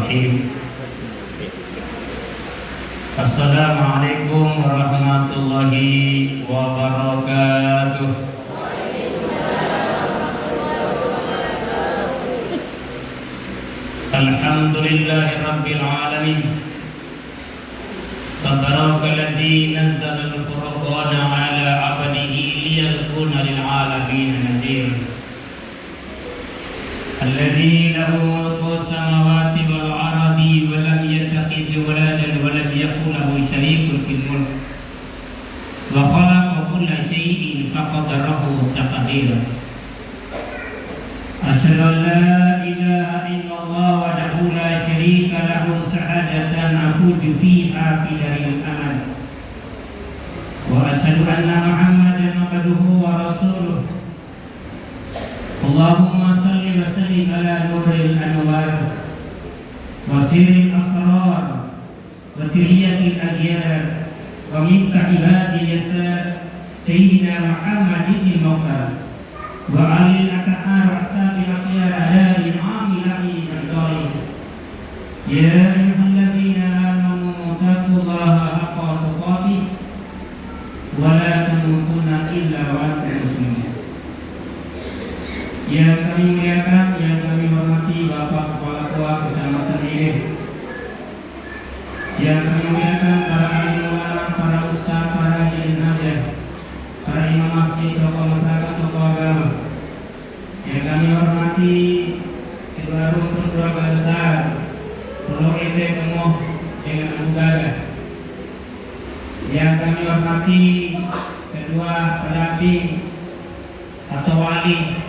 Bismillahirrahmanirrahim. Assalamualaikum warahmatullahi wabarakatuh. Alhamdulillahi rabbil alamin. Tabarakalladzi nazzala al-furqana ala 'abdihi liyakuna lil 'alamin nadhir. Alladzi lahu mulku samawati wal ardi wa lam yattakhidh waladan wa lam yakul lahu sharikun fil mulk. Wa khalaqa kulla shay'in faqadarahu taqdira. Asyhadu an la ilaha illallah wahdahu la syarika lahu sa'adatan afuju fiha bidaril aman. Wa asyhadu anna Muhammadan abduhu wa rasuluh. Allahumma salli wa sallim ala nuril anwar wa sirril asrar wa tiriyatil aghyar wa miftah ibadil yasar sayyidina Muhammadin al-Muqtar wa alil akahar wasabil akhyar alal amilahi al-dhari. Ya ayyuhalladzina amanu taqullaha haqqa tuqatih wa la tamutunna illa wa antum muslimun. Yang kami muliakan, yang kami hormati Bapak Kepala Tua Kecamatan Ileh, yang kami muliakan para alim ulama, para ustaz, para jenazah, para imam masjid, tokoh masyarakat, tokoh agama, yang kami hormati kedua rumpun keluarga besar Pulau Ede Kemoh dengan Abu Gagah, yang kami hormati kedua pendamping atau wali,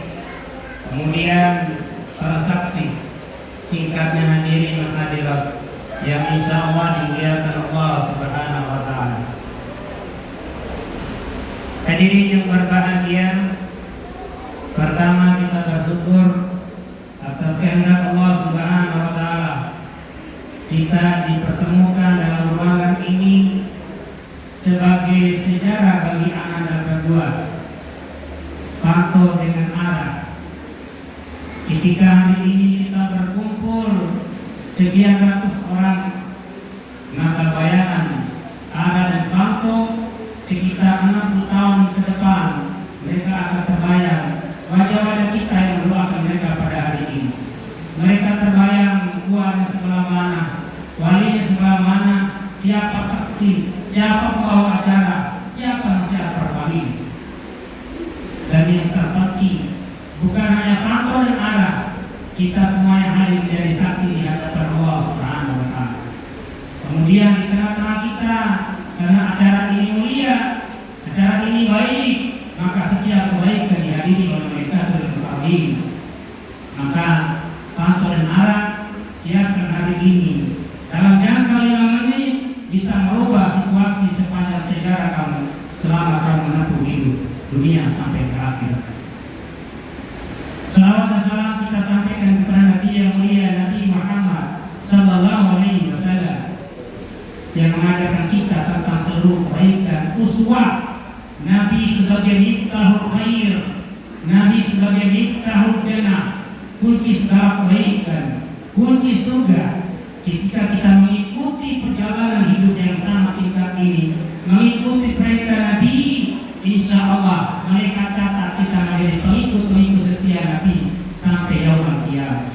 kemudian para saksi, singkatnya hadirin dan hadirat yang insya Allah dimuliakan Allah Subhanahu wa Ta'ala. Hadirin yang berbahagia, pertama kita bersyukur atas kehendak Allah Subhanahu wa Ta'ala kita dipertemukan dalam ruangan ini sebagai sejarah bagi anak berdua, Fanto dengan Ara. Ketika hari ini kita berkumpul sekian ratus orang, maka bayangan Ara dan Fanto sekitar 60 tahun ke depan mereka akan terbayang wajah-wajah kita yang mendoakan mereka pada hari ini. Mereka terbayang kuat di sebelah mana, wali di sebelah mana, siapa saksi, siapa pembawa acara, siapa nasihat perwali. Dan yang terpenting, bukan hanya Fanto dan Ara, kita semua yang hadir menjadi saksi di hadapan Allah Subhanahu wa Ta'ala. Kemudian di tengah-tengah kita, karena acara ini mulia, acara ini baik, maka setiap kebaikan dihadiri oleh mereka dan berkabung. Maka Fanto dan Ara siapkan hari ini dalam jangka 5 menit bisa merubah situasi sepanjang sejarah kamu selama kamu menempuh hidup dunia sampai ke akhir. Salawat dan salam kita sampaikan kepada Nabi yang mulia, Nabi Muhammad sallallahu alaihi wasallam, yang mengajarkan kita tentang seluruh kebaikan, uswah. Nabi sebagai miftahul khair, Nabi sebagai miftahul jannah, kunci segala kebaikan, kunci surga. Ketika kita mengikuti perjalanan hidup yang sangat singkat ini, mengikuti perintah Nabi, insya Allah mereka catat kita menjadi pengikut-pengikut setia Nabi sampai yaumul qiyamah.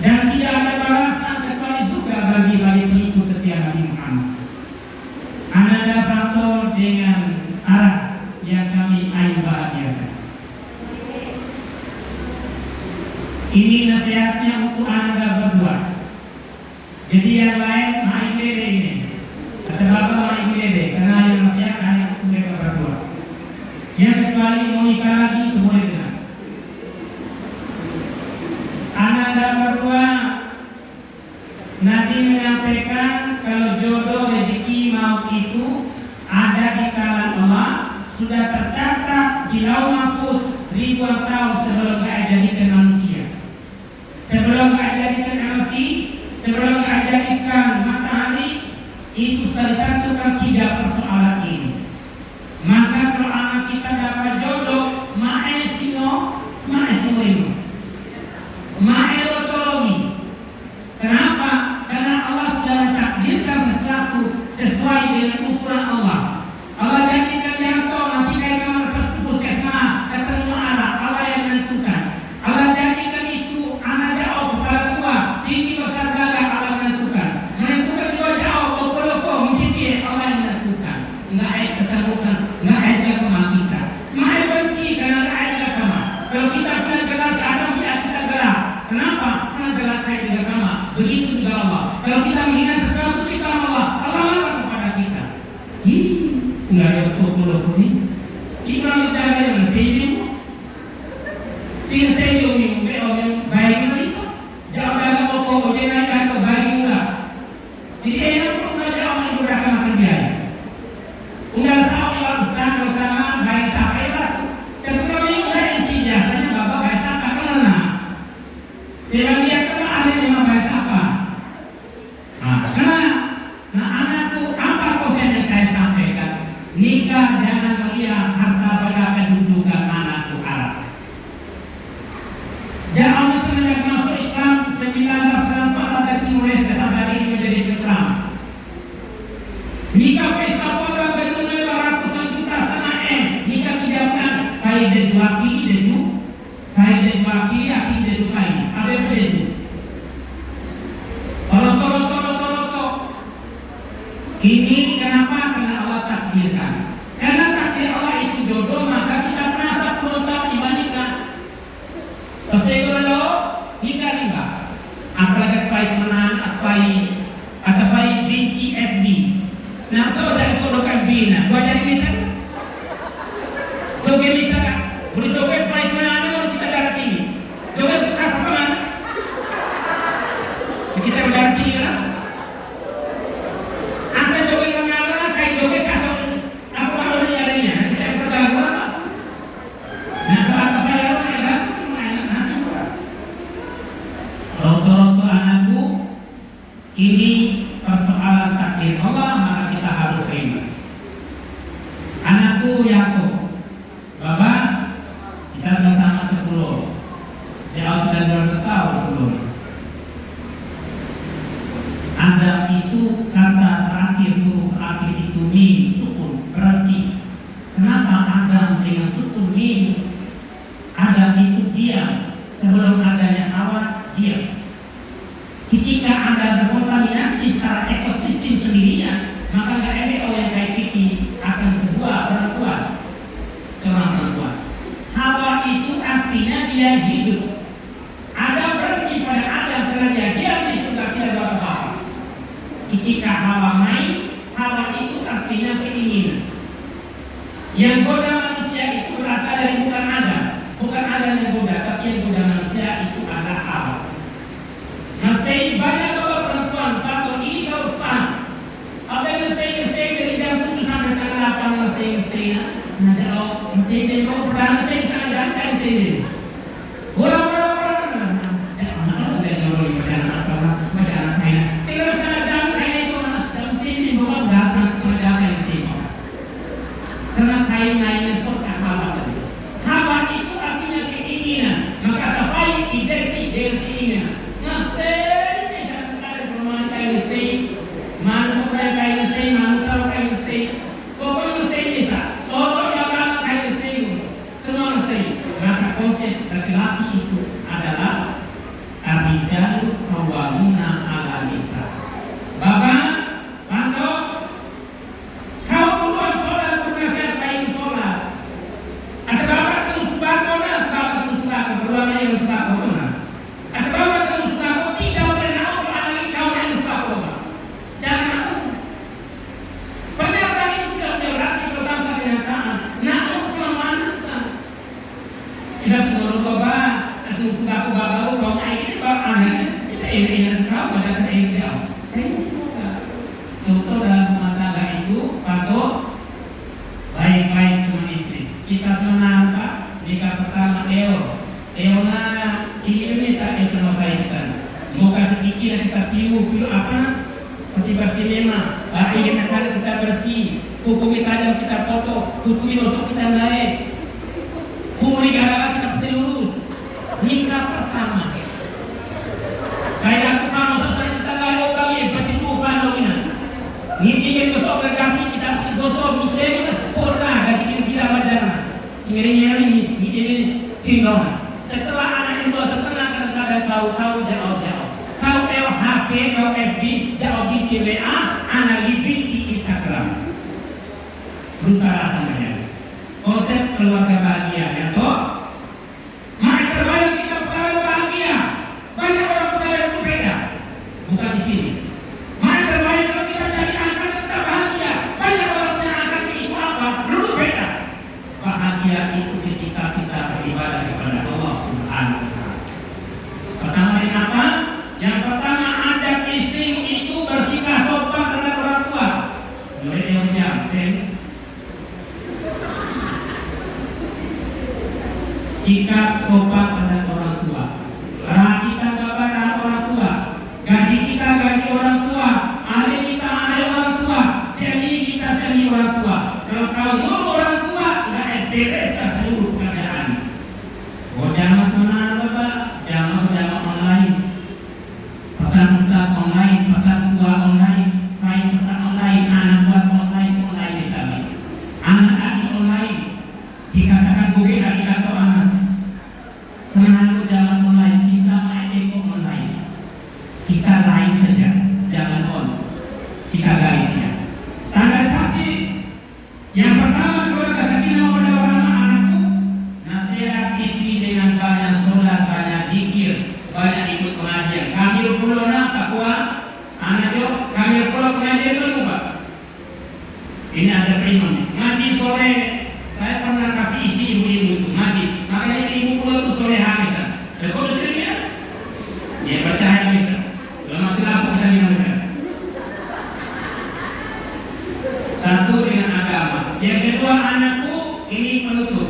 Dan tidak ada balasan kecuali surga bagi pengikut setia Nabi Muhammad. Ananda Fanto dengan Ara yang kami ayu bahagiakan. Ini nasihatnya untuk Ananda berdua. Jadi yang lain main lede ini, kata bapak main lede, karena yang nasihat hanya untuk mereka berdua. Yang kecuali mau nikah lagi itu boleh dengar. Ananda berdua, Nabi menyampaikan kalau jodoh rezeki mau itu ada di tangan Allah, sudah tercatat di lauh mahfuz ribuan tahun sebelum dijadikan manusia. Sebelum dijadikan emosi, sebelum dijadikan matahari, itu sudah ditentukan 3 persoalan ini. Maka kalau anak kita dapat jodoh, maesino ini, maelotologi, sesuai dengan ukuran Allah. Allah janjikan Yanto nanti kayak kamar puskesmas ketemu arah, Allah yang menentukan. Allah janjikan itu anak jauh kepala tua tinggi besar gagah, Allah menentukan. Menentukan juga jauh loko menjadi Allah yang menentukan. Nggak ada ketemukan, nggak ada kematikan. Mahal benci karena nggak ada agama. Kalau kita punya gelas Adam kita gerak. Kenapa? Karena gelas kayak juga agama. Begitu juga Allah. Kalau kita menghina sesuatu kita Allah marah kepada kita. Nggak ada loko ini. Si orang bicara yang stadium, si stadium yang baik Malaysia. Jauh dari loko, jangan naik ke baik mula. Jadi enak pun aja orang yang beragama makan biaya. Undang sahur yang ustaz bersama baik siapa itu. Terserah dia udah isi jasanya bapak baik siapa karena sebab dia kena ada lima baik siapa. Nah anakku apa kosen yang saya sampaikan? Nikah jangan melihat harta benda kedudukan anakku Arab. Jangan semenjak masuk Islam 1964 ada Timur Leste sampai hari ini menjadi Islam. Nikah pesta pada gedung mewah ratusan juta setengah M. Nikah 3 bulan. Saya jadi wakil deju. Saya jadi wakil aki deju saya. Apa yang deju? Toro. Ini kenapa? Karena Allah takdirkan. Karena takdir Allah itu jodoh, maka kita merasa berontak dibandingkan. Pasal nikah riba. Apalagi faiz menan, atau faiz binti FB. Nah, saudara kodokan bina, gua jadi misal. Joget misal, boleh joget faiz menan, mau kita darah tinggi. Joget kas apa mana? Kita berdarah tinggi lah. Anda joget mengalah, kayak joget kasar. Apa kalau ni harinya? Kita berdarah apa? Nah, apa saya orang yang main nasi pula. Roto-roto anakku, ini persoalan takdir Allah, maka kita harus terima. Anakku Yakob, Bapak, kita sama-sama ke pulau. Jauh sudah 200 tahun pulau. Adam itu kata terakhir huruf akhir itu mim sukun berarti. Kenapa Adam dengan sukun mim? Adam itu diam sebelum adanya Hawa diam. Ketika Anda berkontaminasi secara ekosistem sendirian, maka nggak ada orang yang kayak Kiki akan sebuah perempuan, seorang perempuan. Hawa itu artinya dia hidup. Ada berhenti pada Adam karena dia diam di surga tidak apa-apa. Ketika Hawa main, Hawa itu artinya keinginan. Yang goda manusia itu berasal dari bukan Adam yang goda, tapi yang goda manusia itu adalah Hawa. Nastei banyak bapak perempuan faktor ini harus paham. Apa yang nastei dari jam 7 sampai tanggal 8 nastei nah kalau nastei dari mau perdana nastei sangat jangan nastei orang jangan apa dari orang yang macam apa kain tinggal sangat jangan kain itu dalam nastei ini bawa dasar kerja kain nastei karena kain lainnya sok Hawa tadi. Hawa itu artinya keinginan, maka ada baik identik dengan keinginan. Laki-laki itu adalah ar-rijalu qawwamuna 'ala nisa. Bapak, pantau. Kau keluar sholat bernasihat baik sholat. Ada bapak terus sembako nah, bapak terus sembako, berulang yang sembako nah. Ada bapak terus sembako tidak pernah apa lagi kau yang sembako bapak. Jangan. Pernyataan itu tidak berarti bertambah kenyataan. Nah, kelemahan kita semua bapak, aku suka aku bapak, kau ini bapak anaknya kita ingin kau pada kita ingin kau. Tapi semoga contoh dalam rumah tangga itu patut baik-baik sama istri. Kita senang pak nikah pertama Eona ini Indonesia yang pernah saya kan. Mau kasih kiki yang kita piu apa? Seperti bersih memang. Ingin akan kita bersih. Kuku kita kita foto, kuku besok kita naik. Furi gara kita putih lurus. Nikah pertama. Kayak aku kamu selesai kita lalu lagi berarti bukan lagi. Ini Sindona. Setelah anak itu setengah kadang-kadang tahu jauh. Tahu HP, tahu FB, jauh di WA, anak di Instagram. Berusaha rasanya. Konsep keluarga bahagia, ya toh? Maka terbayang kita pegawai bahagia. Banyak orang pegawai berbeda. Bukan di sini. Maka terbayang kalau kita jadi angkat kita bahagia. Banyak orang punya angkat itu apa? Dulu beda. Bahagia itu ketika kita beribadah kepada Allah Subhanahu wa Ta'ala. Pertama yang apa? Yang pertama, ajak istri itu bersikap sopan terhadap orang tua. Mulai yang jam, sikap sopan terhadap orang tua. Kita kepada orang tua. Gaji kita gaji orang tua. Hari kita hari orang tua. Semi kita semi orang tua. Kalau kau nurut orang tua, nggak bereskan seluruh pekerjaan. Oh jangan senang bapak, jangan online. Pesan ustaz online, pesan tua online, file pesan online, anak buat online bisa. Anak adik online, dikatakan bukit adik atau anak. Senang jangan online, kita main ego online. Kita lain saja, jangan on. Kita garisnya. Standarisasi. Yang pertama, keluarga sakinah mawaddah warahmah anakku. Nasihat istri dengan banyak sholat, banyak zikir, banyak ikut pengajian. Kami pulona takwa, anak yo, kami pulau pengajian dulu pak. Ini ada priman. Ngaji sore, saya pernah kasih isi ibu-ibu itu ngaji. Makanya ibu pulau itu sore habisan. Dan kau sudah lihat? Dia percaya bisa. Lama tidak aku bisa lihat. Satu dengan agama. Yang kedua anakku ini penutup.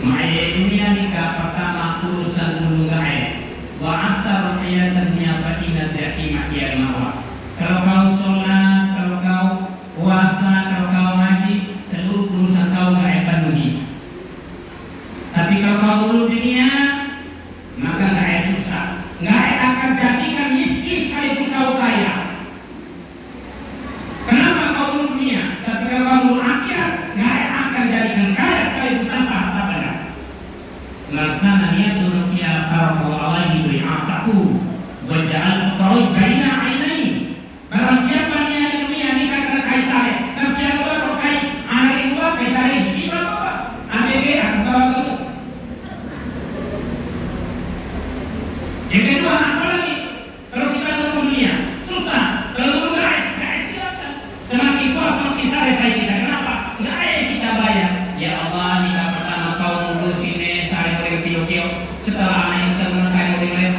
Ma'aya dunia nikah pertama urusan bulu gaib. Wa asar hayatan dunia fatina jahimah ya mawa. Kalau kau sholat, kalau kau puasa, kalau kau ngaji, seluruh urusan kau gaib penuhi. Tapi kalau kau bulu dunia, maka gaib susah. Gaib akan jadikan miskin sekalipun kau kaya. Kenapa kau bulu dunia? Tapi kalau kau bulu akhirat, gaib akan jadikan kaya sekalipun tanpa harta benda. Lakana niyatun fiha farqu alaihi bi'atahu wa ja'al qawi baina ainain. Barang siapa niat dunia nikah dengan kaisar, dan siapa rokai anak dua kaisar ini apa? ABG atas bawah kamu. Yang kedua apa lagi? Kalau kita nurut dunia susah, kalau nurut gaib silakan. Semakin tua semakin sarif kita. Kenapa? Gaib kita bayar. Ya Allah, nikah pertama kau ngurus ini sarif oleh kilo-kilo. Setelah anak yang termenakai oleh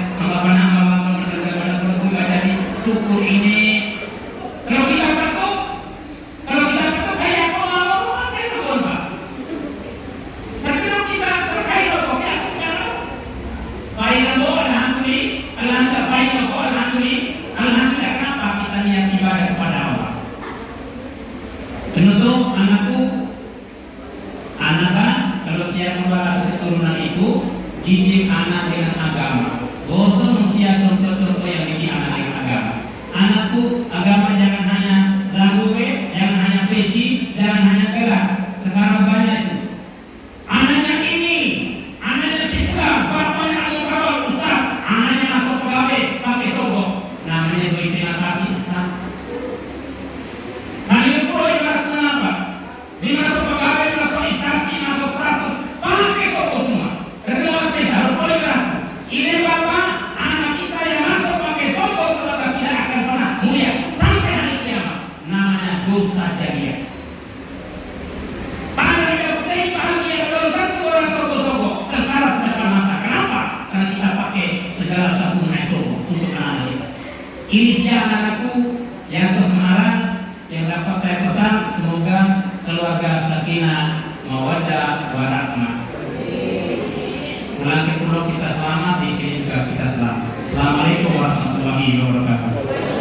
hamba benar jadi syukur ini. Kalau kita betul kayak apa mau apa itu pak? Tapi kalau kita terkait apa kayak aku kalau faedah alhamdulillah kenapa kita niat ibadah kepada Allah. Penutup anakku, anak kalau siap keluar keturunan itu didik anak dengan agama. Bosan usia contoh-contoh yang didik anak dengan agama. Anakku, agama jangan hanya lagu jangan hanya peci, jangan hanya gerak. Sekarang banyak itu. Anaknya ini, anaknya siswa, bapaknya alur kawal ustaz, anaknya masuk pegawai pakai sogok. Namanya beri terima kasih ustaz. Kalian pulau ibaratnya apa? Dia masuk pegawai, masuk instansi, masuk status, pakai sogok semua. Rekeluar pesa, pulau ibarat. Ini bapak, anak kita yang masuk pakai sogok, keluarga tidak akan pernah mulia sampai hari kiamat. Namanya dosa jariah. Bahagia belum tentu orang sogok-sogok sengsara sedepan mata. Kenapa? Karena kita pakai segala sesuatu sogok untuk anak-anak kita. Ini sejarah anakku yang ke Semarang yang dapat saya pesan, semoga keluarga sakinah mawaddah warahmah. Pulang ke pulau kita selamat, di sini juga kita selamat. Assalamualaikum warahmatullahi wabarakatuh.